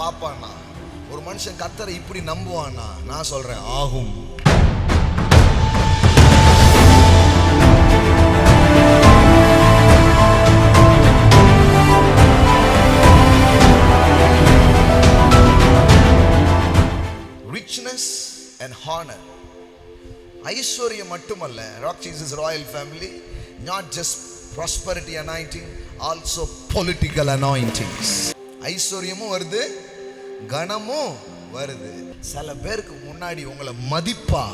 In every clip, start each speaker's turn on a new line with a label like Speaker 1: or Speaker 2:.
Speaker 1: பார்ப்பான்னா, ஒரு மனுஷன் கர்த்தரை இப்படி நம்புவான்னா, நான் சொல்றேன் ஆகும். Richness and honor. ஐஸ்வர்யம் மட்டுமல்ல, rock Jesus Royal family, not just prosperity anointing, also political anointings. ஐஸ்வர்யமும் வருது, கனமும் வருது. சில பேருக்கு முன்னாடி உங்களை மதிப்பா,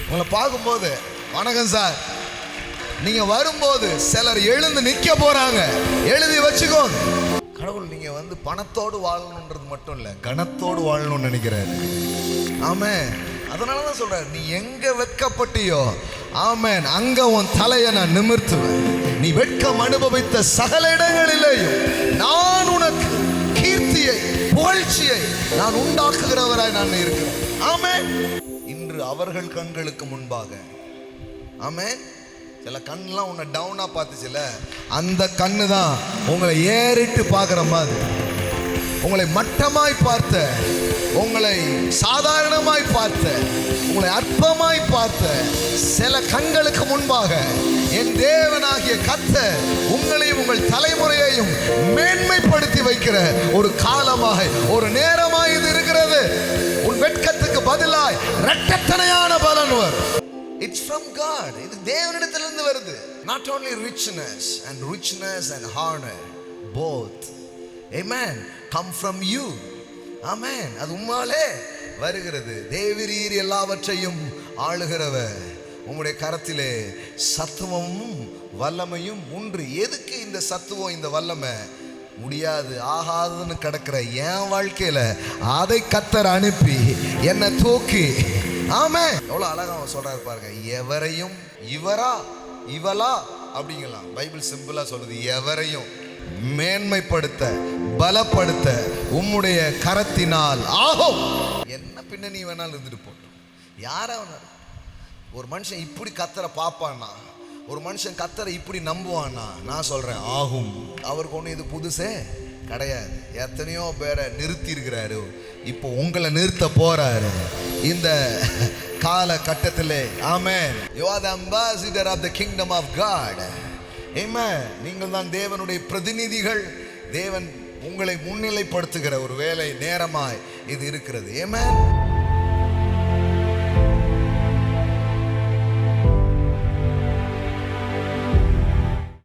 Speaker 1: உங்களை பார்க்கும்போது வணக்கம் சார், நீங்க வரும்போது சிலர் எழுந்து நிக்க போறாங்க. எழுதி வச்சுக்கோங்க. கடவுள் நீங்க வந்து பணத்தோடு வாழணுன்றது மட்டும் இல்ல, கனத்தோடு வாழணும்னு நினைக்கிறாரு. ஆமென். அதனாலதான் சொல்றாரு, நீ எங்க வெட்கப்பட்டியோ ஆமென் அங்க உன் தலையை நான் நிமிர்த்துவேன். நீ வெட்கம் அனுபவித்த சகல இடங்களிலேயும் நான் உனக்கு கீர்த்தியை புகழ்ச்சியை நான் உண்டாக்குகிறவராய் நான் இருக்கிறேன். ஆமென். இன்று அவர்கள் கண்களுக்கு முன்பாக, ஆமென், சில கண்ணெல்லாம் உன்னை டவுனா பார்த்துச்சுல, அந்த கண்ணு தான் உங்களை ஏறிட்டு பார்க்குற மாதிரி, உங்களை மட்டமாய் பார்த்த, உங்களை சாதாரணமாய் பார்த்த, உங்களை அற்பமாய் பார்த்த சில கண்களுக்கு முன்பாக என் தேவனாகிய கர்த்தர் உங்களையும் உங்கள் தலைமுறையையும் மேன்மைப்படுத்தி வைக்கிற ஒரு காலமாக, ஒரு நேரமாய் இது இருக்கிறது. உன் வெட்கத்துக்கு பதிலாய் இரட்டத்தனையான பலன் வரும். It's from God. இது தேவனிடத்திலிருந்து வருது. Not only richness and honor, both, amen, come from you. Amen. அது உம்மாலே வருகிறது. தேவரீர் எல்லாவற்றையும் ஆளுகிறவர், உம்முடைய கரத்திலே சத்துவமும் வல்லமையும் உண்டு. எதுக்கு இந்த சத்துவம், இந்த வல்லமை? முடியாது, ஆகாதுன்னு கிடக்கிற என் வாழ்க்கையில அதை கர்த்தர் அனுப்பி என்னை தூக்கி, ஆமே, எவ்வளவு அழகா சொல்றாரு பாருங்க. எவரையும் இவரா இவளா அப்படிங்கலாம். பைபிள் சிம்பிளா சொல்லுது, எவரையும் மேன்மைப்படுத்த பலப்படுத்த உம்முடைய கரத்தினால் ஆகும். என்ன பின்னணி வேணாலும் இருந்துட்டு போட்டோம், யாரா வேணாலும். ஒரு மனுஷன் இப்படி கர்த்தரை பார்ப்பான்னா, ஒரு மனுஷன் கர்த்தரை இப்படி நம்புவான்னா, நான் சொல்றேன் ஆகும். அவருக்கு ஒண்ணு இது புதுசே கிடையாது. எத்தனையோ பேரை நிறுத்தி இருக்கிறாரு, இப்போ உங்களை நிறுத்த போறாரு இந்த காலகட்டத்திலே. ஆமென். You are the ambassador of the kingdom of God. Amen. நீங்கள் தான் தேவனுடைய பிரதிநிதிகள். தேவன் உங்களை முன்னிலைப்படுத்துகிற ஒரு வேலை நேரமாய் இது இருக்கிறது. Amen.